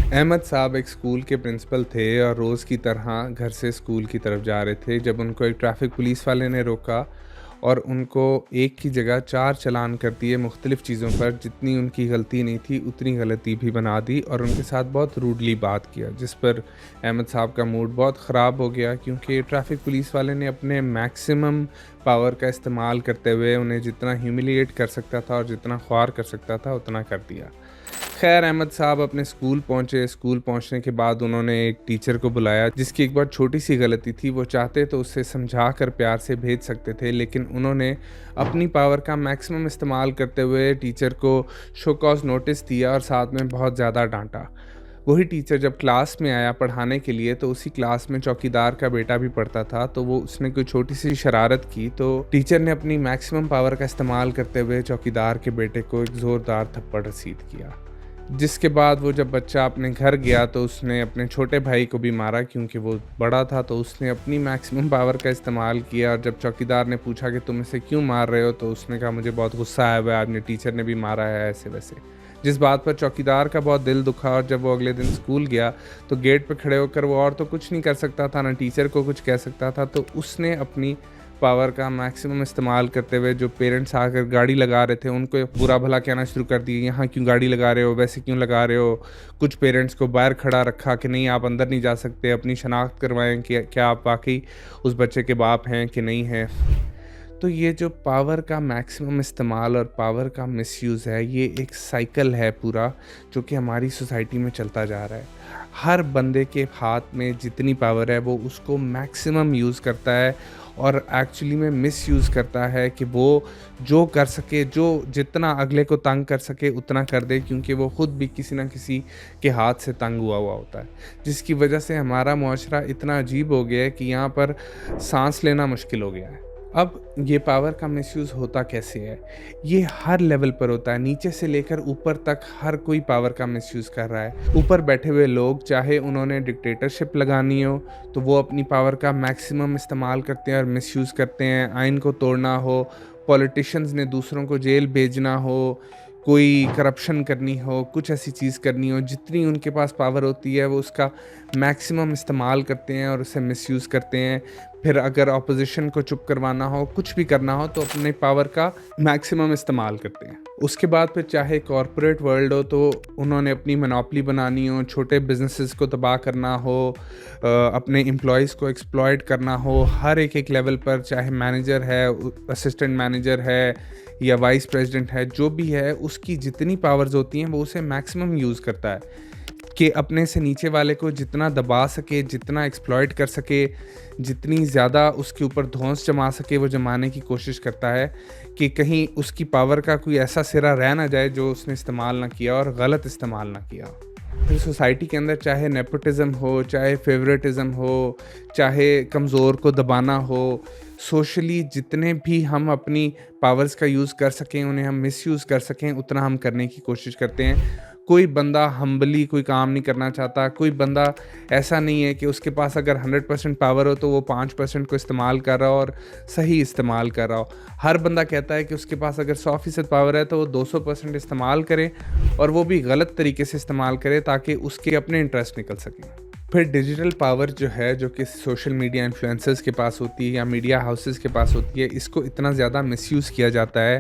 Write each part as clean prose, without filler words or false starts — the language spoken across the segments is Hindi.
अहमद साहब एक स्कूल के प्रिंसिपल थे और रोज़ की तरह घर से स्कूल की तरफ जा रहे थे जब उनको एक ट्रैफिक पुलिस वाले ने रोका और उनको एक की जगह 4 चालान कर दिए मुख्तलिफ़ चीज़ों पर। जितनी उनकी गलती नहीं थी उतनी गलती भी बना दी और उनके साथ बहुत रूडली बात किया, जिस पर अहमद साहब का मूड बहुत ख़राब हो गया क्योंकि ट्रैफिक पुलिस वाले ने अपने मैक्सिमम पावर का इस्तेमाल करते हुए उन्हें जितना ह्यूमिलिएट कर सकता था और जितना ख्वार कर सकता था उतना कर दिया। खैर अहमद साहब अपने स्कूल पहुँचे। स्कूल पहुँचने के बाद उन्होंने एक टीचर को बुलाया जिसकी एक बहुत छोटी-सी गलती थी। वो चाहते तो उसे समझा कर प्यार से भेज सकते थे, लेकिन उन्होंने अपनी पावर का मैक्सिमम इस्तेमाल करते हुए टीचर को शो कॉज़ नोटिस दिया और साथ में बहुत ज़्यादा डाँटा। वही टीचर जब क्लास में आया पढ़ाने के लिए तो उसी क्लास में चौकीदार का बेटा भी पढ़ता था, तो वो उसने कोई छोटी-सी शरारत की तो टीचर ने अपनी मैक्सिमम पावर का इस्तेमाल करते हुए चौकीदार के बेटे को एक ज़ोरदार थप्पड़ रसीद किया। जिसके बाद वो जब बच्चा अपने घर गया तो उसने अपने छोटे भाई को भी मारा क्योंकि वो बड़ा था, तो उसने अपनी मैक्सिमम पावर का इस्तेमाल किया। और जब चौकीदार ने पूछा कि तुम इसे क्यों मार रहे हो तो उसने कहा मुझे बहुत गुस्सा आया हुआ है, आपने टीचर ने भी मारा है ऐसे वैसे। जिस बात पर चौकीदार का बहुत दिल दुखा और जब वो अगले दिन स्कूल गया तो गेट पे खड़े होकर वो और तो कुछ नहीं कर सकता था, ना टीचर को कुछ कह सकता था, तो उसने अपनी पावर का मैक्सिमम इस्तेमाल करते हुए जो पेरेंट्स आकर गाड़ी लगा रहे थे उनको बुरा भला कहना शुरू कर दिया, यहाँ क्यों गाड़ी लगा रहे हो, वैसे क्यों लगा रहे हो। कुछ पेरेंट्स को बाहर खड़ा रखा कि नहीं आप अंदर नहीं जा सकते, अपनी शनाख्त करवाएं कि क्या आप वाकई उस बच्चे के बाप हैं कि नहीं हैं। तो ये जो पावर का मैक्सिमम इस्तेमाल और पावर का मिसयूज़ है, ये एक साइकिल है पूरा जो कि हमारी सोसाइटी में चलता जा रहा है। हर बंदे के हाथ में जितनी पावर है वो उसको मैक्सिमम यूज़ करता है और एक्चुअली में मिसयूज़ करता है कि वो जो कर सके, जो जितना अगले को तंग कर सके उतना कर दे, क्योंकि वो ख़ुद भी किसी न किसी के हाथ से तंग हुआ होता है। जिसकी वजह से हमारा मुआशरा इतना अजीब हो गया है कि यहाँ पर साँस लेना मुश्किल हो गया है। अब ये पावर का मिसयूज़ होता कैसे है? ये हर लेवल पर होता है, नीचे से लेकर ऊपर तक हर कोई पावर का मिसयूज़ कर रहा है। ऊपर बैठे हुए लोग चाहे उन्होंने डिक्टेटरशिप लगानी हो तो वो अपनी पावर का मैक्सिमम इस्तेमाल करते हैं और मिसयूज़ करते हैं। आइन को तोड़ना हो, पॉलिटिशियंस ने दूसरों को जेल भेजना हो, कोई करप्शन करनी हो, कुछ ऐसी चीज़ करनी हो, जितनी उनके पास पावर होती है वो उसका मैक्सिमम इस्तेमाल करते हैं और उसे मिसयूज़ करते हैं। फिर अगर ऑपोज़िशन को चुप करवाना हो, कुछ भी करना हो तो अपने पावर का मैक्सिमम इस्तेमाल करते हैं। उसके बाद फिर चाहे कॉर्पोरेट वर्ल्ड हो तो उन्होंने अपनी मोनोपोली बनानी हो, छोटे बिज़नेसेस को तबाह करना हो, अपने एम्प्लॉइज़ को एक्सप्लॉइट करना हो, हर एक लेवल पर, चाहे मैनेजर है, असिस्टेंट मैनेजर है या वाइस प्रेसिडेंट है, जो भी है उसकी जितनी पावर्स होती हैं वो उसे मैक्सिमम यूज़ करता है कि अपने से नीचे वाले को जितना दबा सके, जितना एक्सप्लॉइट कर सके, जितनी ज़्यादा उसके ऊपर धौंस जमा सके वो जमाने की कोशिश करता है कि कहीं उसकी पावर का कोई ऐसा सिरा रह ना जाए जो उसने इस्तेमाल ना किया और गलत इस्तेमाल ना किया। फिर सोसाइटी के अंदर चाहे नेपोटिज़म हो, चाहे फेवरेटिज़म हो, चाहे कमज़ोर को दबाना हो, सोशली जितने भी हम अपनी पावर्स का यूज़ कर सकें, उन्हें हम मिसयूज़ कर सकें, उतना हम करने की कोशिश करते हैं। कोई बंदा हम्बली कोई काम नहीं करना चाहता, कोई बंदा ऐसा नहीं है कि उसके पास अगर 100% पावर हो तो वो 5% को इस्तेमाल कर रहा हो और सही इस्तेमाल कर रहा हो। हर बंदा कहता है कि उसके पास अगर 100% पावर है तो वो 200% इस्तेमाल करे और वो भी गलत तरीके से इस्तेमाल करे ताकि उसके अपने इंटरेस्ट निकल सकें। फिर डिजिटल पावर जो है, जो कि सोशल मीडिया इन्फ्लुएंसर्स के पास होती है या मीडिया हाउसेस के पास होती है, इसको इतना ज़्यादा मिसयूज़ किया जाता है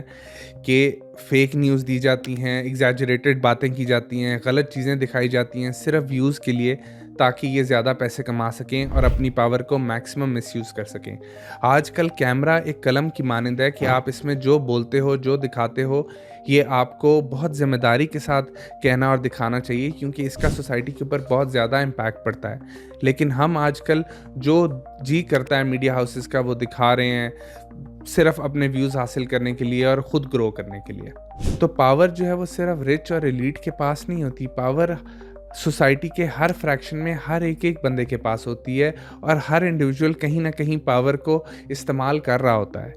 कि फेक न्यूज़ दी जाती हैं, एग्जैजरेटेड बातें की जाती हैं, गलत चीज़ें दिखाई जाती हैं सिर्फ व्यूज़ के लिए, ताकि ये ज़्यादा पैसे कमा सकें और अपनी पावर को मैक्सिमम मिसयूज़ कर सकें। आजकल कैमरा एक कलम की मानंद है कि आप इसमें जो बोलते हो, जो दिखाते हो, ये आपको बहुत ज़िम्मेदारी के साथ कहना और दिखाना चाहिए, क्योंकि इसका सोसाइटी के ऊपर बहुत ज़्यादा इम्पैक्ट पड़ता है। लेकिन हम आजकल जो जी करता है मीडिया हाउसेस का वो दिखा रहे हैं, सिर्फ अपने व्यूज़ हासिल करने के लिए और ख़ुद ग्रो करने के लिए। तो पावर जो है वो सिर्फ रिच और एलीट के पास नहीं होती, पावर सोसाइटी के हर फ्रैक्शन में हर एक बंदे के पास होती है और हर इंडिविजुअल कहीं ना कहीं पावर को इस्तेमाल कर रहा होता है।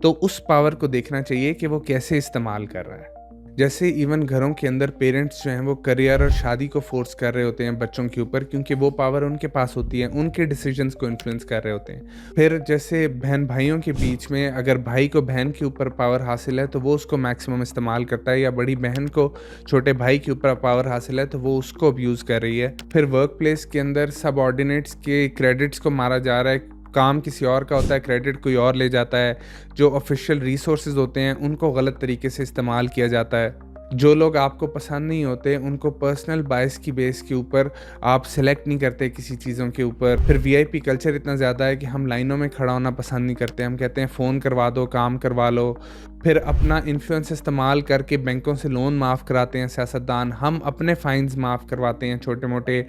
तो उस पावर को देखना चाहिए कि वो कैसे इस्तेमाल कर रहा है। जैसे इवन घरों के अंदर पेरेंट्स जो हैं वो करियर और शादी को फोर्स कर रहे होते हैं बच्चों के ऊपर, क्योंकि वो पावर उनके पास होती है, उनके डिसीजंस को इन्फ्लुएंस कर रहे होते हैं। फिर जैसे बहन भाइयों के बीच में अगर भाई को बहन के ऊपर पावर हासिल है तो वो उसको मैक्सिमम इस्तेमाल करता है, या बड़ी बहन को छोटे भाई के ऊपर पावर हासिल है तो वो उसको अब्यूज़ कर रही है। फिर वर्क प्लेस के अंदर सबऑर्डिनेट्स के क्रेडिट्स को मारा जा रहा है, काम किसी और का होता है, क्रेडिट कोई और ले जाता है। जो ऑफिशियल रिसोर्सेज होते हैं उनको गलत तरीके से इस्तेमाल किया जाता है। जो लोग आपको पसंद नहीं होते उनको पर्सनल बायस की बेस के ऊपर आप सिलेक्ट नहीं करते किसी चीज़ों के ऊपर। फिर वीआईपी कल्चर इतना ज़्यादा है कि हम लाइनों में खड़ा होना पसंद नहीं करते, हम कहते हैं फ़ोन करवा दो, काम करवा लो। फिर अपना इन्फ्लुएंस इस्तेमाल करके बैंकों से लोन माफ़ कराते हैं सियासतदान, हम अपने फ़ाइन्स माफ़ करवाते हैं छोटे मोटे,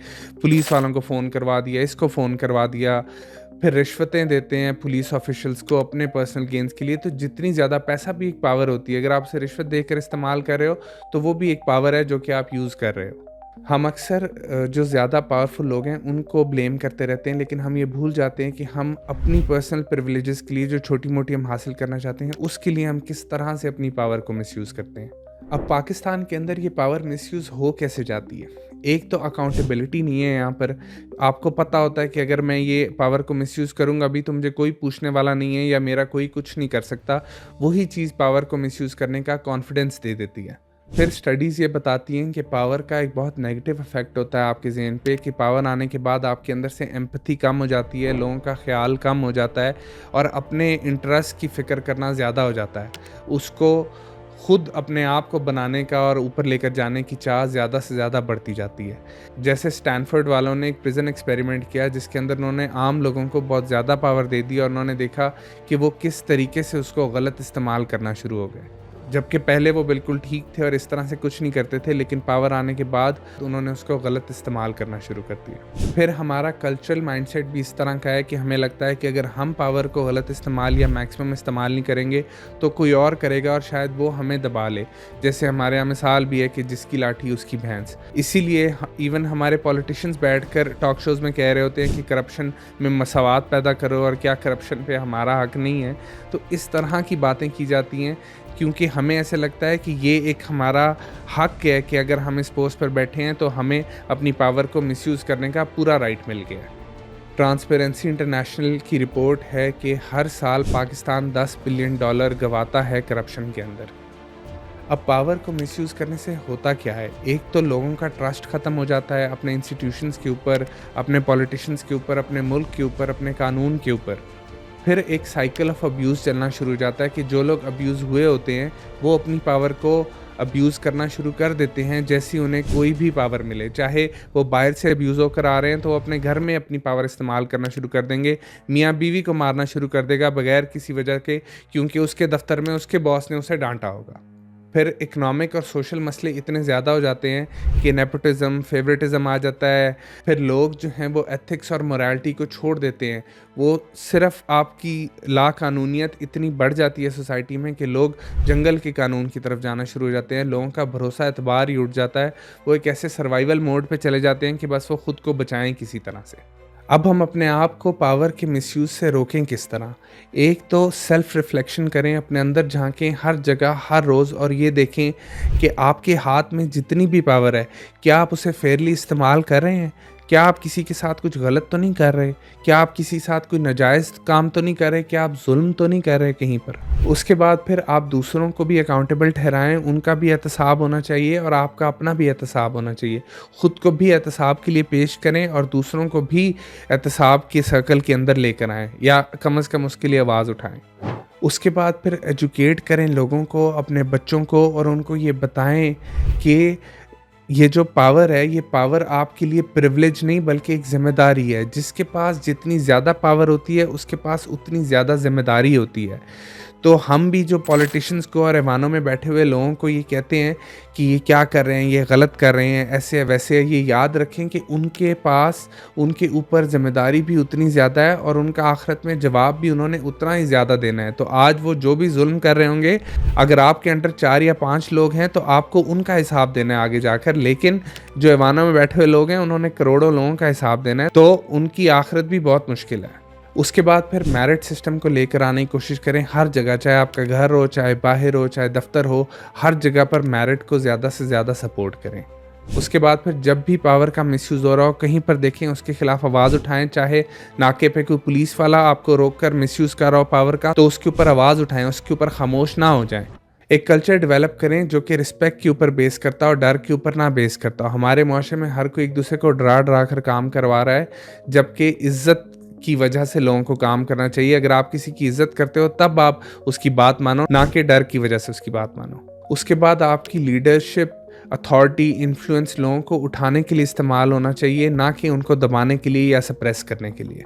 पुलिस वालों को फ़ोन करवा दिया, इसको फ़ोन करवा दिया। फिर रिश्वतें देते हैं पुलिस ऑफिशियल्स को अपने पर्सनल गेंस के लिए। तो जितनी ज़्यादा, पैसा भी एक पावर होती है, अगर आप उसे रिश्वत देकर इस्तेमाल कर रहे हो तो वो भी एक पावर है जो कि आप यूज़ कर रहे हो। हम अक्सर जो ज़्यादा पावरफुल लोग हैं उनको ब्लेम करते रहते हैं, लेकिन हम ये भूल जाते हैं कि हम अपनी पर्सनल प्रिविलेजेस के लिए जो छोटी मोटी हम हासिल करना चाहते हैं उसके लिए हम किस तरह से अपनी पावर को मिसयूज़ करते हैं। अब पाकिस्तान के अंदर ये पावर मिसयूज़ हो कैसे जाती है? एक तो अकाउंटेबिलिटी नहीं है यहाँ पर। आपको पता होता है कि अगर मैं ये पावर को मिसयूज़ करूँगा अभी तो मुझे कोई पूछने वाला नहीं है या मेरा कोई कुछ नहीं कर सकता। वही चीज़ पावर को मिसयूज़ करने का कॉन्फिडेंस दे देती है। फिर स्टडीज़ ये बताती हैं कि पावर का एक बहुत नेगेटिव इफेक्ट होता है आपके ज़हन पे, कि पावर आने के बाद आपके अंदर से एम्पैथी कम हो जाती है, लोगों का ख्याल कम हो जाता है और अपने इंटरेस्ट की फ़िक्र करना ज़्यादा हो जाता है। उसको खुद अपने आप को बनाने का और ऊपर लेकर जाने की चाह ज़्यादा से ज़्यादा बढ़ती जाती है। जैसे स्टैनफोर्ड वालों ने एक प्रिजन एक्सपेरिमेंट किया जिसके अंदर उन्होंने आम लोगों को बहुत ज़्यादा पावर दे दी और उन्होंने देखा कि वो किस तरीके से उसको गलत इस्तेमाल करना शुरू हो गए। जबकि पहले वो बिल्कुल ठीक थे और इस तरह से कुछ नहीं करते थे, लेकिन पावर आने के बाद उन्होंने उसको गलत इस्तेमाल करना शुरू कर दिया। फिर हमारा कल्चरल माइंडसेट भी इस तरह का है कि हमें लगता है कि अगर हम पावर को गलत इस्तेमाल या मैक्सिमम इस्तेमाल नहीं करेंगे तो कोई और करेगा और शायद वो हमें दबा ले। जैसे हमारे यहाँ मिसाल भी है कि जिसकी लाठी उसकी भैंस। इसीलिए इवन हमारे पॉलिटिशियंस बैठकर टॉक शोज़ में कह रहे होते हैं कि करप्शन में मसावात पैदा करो और क्या करप्शन पे हमारा हक नहीं है। तो इस तरह की बातें की जाती हैं क्योंकि हमें ऐसे लगता है कि ये एक हमारा हक है कि अगर हम इस पोस्ट पर बैठे हैं तो हमें अपनी पावर को मिसयूज़ करने का पूरा राइट मिल गया है। ट्रांसपेरेंसी इंटरनेशनल की रिपोर्ट है कि हर साल पाकिस्तान $10 बिलियन गंवाता है करप्शन के अंदर। अब पावर को मिसयूज़ करने से होता क्या है? एक तो लोगों का ट्रस्ट ख़त्म हो जाता है अपने इंस्टीट्यूशंस के ऊपर, अपने पॉलिटिशियंस के ऊपर, अपने मुल्क के ऊपर, अपने कानून के ऊपर। फिर एक साइकिल ऑफ अब्यूज़ चलना शुरू हो जाता है कि जो लोग अब्यूज़ हुए होते हैं वो अपनी पावर को अब्यूज़ करना शुरू कर देते हैं जैसी उन्हें कोई भी पावर मिले। चाहे वो बाहर से अब्यूज़ होकर आ रहे हैं तो वो अपने घर में अपनी पावर इस्तेमाल करना शुरू कर देंगे। मियाँ बीवी को मारना शुरू कर देगा बगैर किसी वजह के, क्योंकि उसके दफ्तर में उसके बॉस ने उसे डांटा होगा। फिर इकोनॉमिक और सोशल मसले इतने ज़्यादा हो जाते हैं कि नेपोटिज़म, फेवरेटिज़म आ जाता है। फिर लोग जो हैं वो एथिक्स और मोरालिटी को छोड़ देते हैं। वो सिर्फ आपकी लाकानूनियत इतनी बढ़ जाती है सोसाइटी में कि लोग जंगल के कानून की तरफ जाना शुरू हो जाते हैं। लोगों का भरोसा एतबार ही उठ जाता है। वो एक ऐसे सर्वाइवल मोड पे चले जाते हैं कि बस वो ख़ुद को बचाएं किसी तरह से। अब हम अपने आप को पावर के मिसयूज़ से रोकें किस तरह? एक तो सेल्फ़ रिफ्लेक्शन करें, अपने अंदर झांकें हर जगह हर रोज़ और ये देखें कि आपके हाथ में जितनी भी पावर है क्या आप उसे फेयरली इस्तेमाल कर रहे हैं? क्या आप किसी के साथ कुछ गलत तो नहीं कर रहे? क्या आप किसी के साथ कोई नाजायज़ काम तो नहीं कर रहे? क्या आप जुल्म तो नहीं कर रहे कहीं पर? उसके बाद फिर आप दूसरों को भी अकाउंटेबल ठहराएं, उनका भी एहतसाब होना चाहिए और आपका अपना भी एहतसाब होना चाहिए। ख़ुद को भी एहतसाब के लिए पेश करें और दूसरों को भी एहतसाब के सर्कल के अंदर लेकर आएँ या कम से कम उसके लिए आवाज़ उठाएँ। उसके बाद फिर एजुकेट करें लोगों को, अपने बच्चों को, और उनको ये बताएं कि ये जो पावर है ये पावर आपके लिए प्रिविलेज नहीं बल्कि एक ज़िम्मेदारी है। जिसके पास जितनी ज़्यादा पावर होती है उसके पास उतनी ज़्यादा ज़िम्मेदारी होती है। तो हम भी जो पॉलिटिशियंस को और ऐवानों में बैठे हुए लोगों को ये कहते हैं कि ये क्या कर रहे हैं, ये गलत कर रहे हैं, ऐसे वैसे, ये याद रखें कि उनके पास उनके ऊपर ज़िम्मेदारी भी उतनी ज़्यादा है और उनका आखिरत में जवाब भी उन्होंने उतना ही ज़्यादा देना है। तो आज वो जो भी जुल्म कर रहे होंगे, अगर आपके अंडर 4 या 5 लोग हैं तो आपको उनका हिसाब देना है आगे जाकर, लेकिन जो ऐवानों में बैठे हुए लोग हैं उन्होंने करोड़ों लोगों का हिसाब देना है, तो उनकी आखिरत भी बहुत मुश्किल है। उसके बाद फिर मेरिट सिस्टम को लेकर आने की कोशिश करें हर जगह, चाहे आपका घर हो, चाहे बाहर हो, चाहे दफ्तर हो, हर जगह पर मेरिट को ज़्यादा से ज़्यादा सपोर्ट करें। उसके बाद फिर जब भी पावर का मिसयूज़ हो रहा हो, कहीं पर देखें उसके खिलाफ आवाज़ उठाएं, चाहे नाके पे कोई पुलिस वाला आपको रोककर मिसयूज़ कर रहा हो पावर का, तो उसके ऊपर आवाज़ उठाएं, उसके ऊपर खामोश ना हो जाएं। एक कल्चर डेवलप करें जो कि रिस्पेक्ट के ऊपर बेस करता हो, डर के ऊपर ना बेस करता हो। हमारे मुआशरे में हर कोई एक दूसरे को डरा डरा कर काम करवा रहा है, जबकि इज़्ज़त की वजह से लोगों को काम करना चाहिए। अगर आप किसी की इज़्ज़त करते हो तब आप उसकी बात मानो, ना कि डर की वजह से उसकी बात मानो। उसके बाद आपकी लीडरशिप, अथॉरिटी, इन्फ्लुएंस लोगों को उठाने के लिए इस्तेमाल होना चाहिए, ना कि उनको दबाने के लिए या सप्रेस करने के लिए।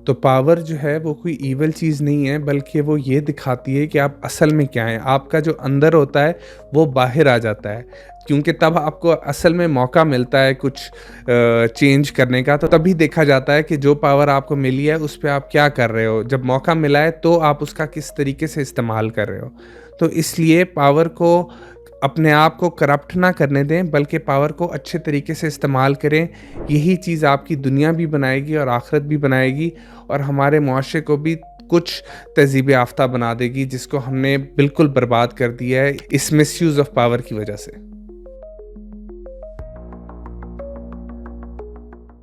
तो पावर जो है वो कोई ईवल चीज़ नहीं है, बल्कि वो ये दिखाती है कि आप असल में क्या हैं। आपका जो अंदर होता है वो बाहर आ जाता है, क्योंकि तब आपको असल में मौका मिलता है कुछ चेंज करने का। तो तभी देखा जाता है कि जो पावर आपको मिली है उस पे आप क्या कर रहे हो। जब मौका मिला है तो आप उसका किस तरीके से इस्तेमाल कर रहे हो। तो इसलिए पावर को अपने आप को करप्ट ना करने दें, बल्कि पावर को अच्छे तरीके से इस्तेमाल करें। यही चीज़ आपकी दुनिया भी बनाएगी और आखिरत भी बनाएगी, और हमारे मुआशरे को भी कुछ तहज़ीब याफ्ता बना देगी, जिसको हमने बिल्कुल बर्बाद कर दिया है इस मिसयूज़ ऑफ पावर की वजह से।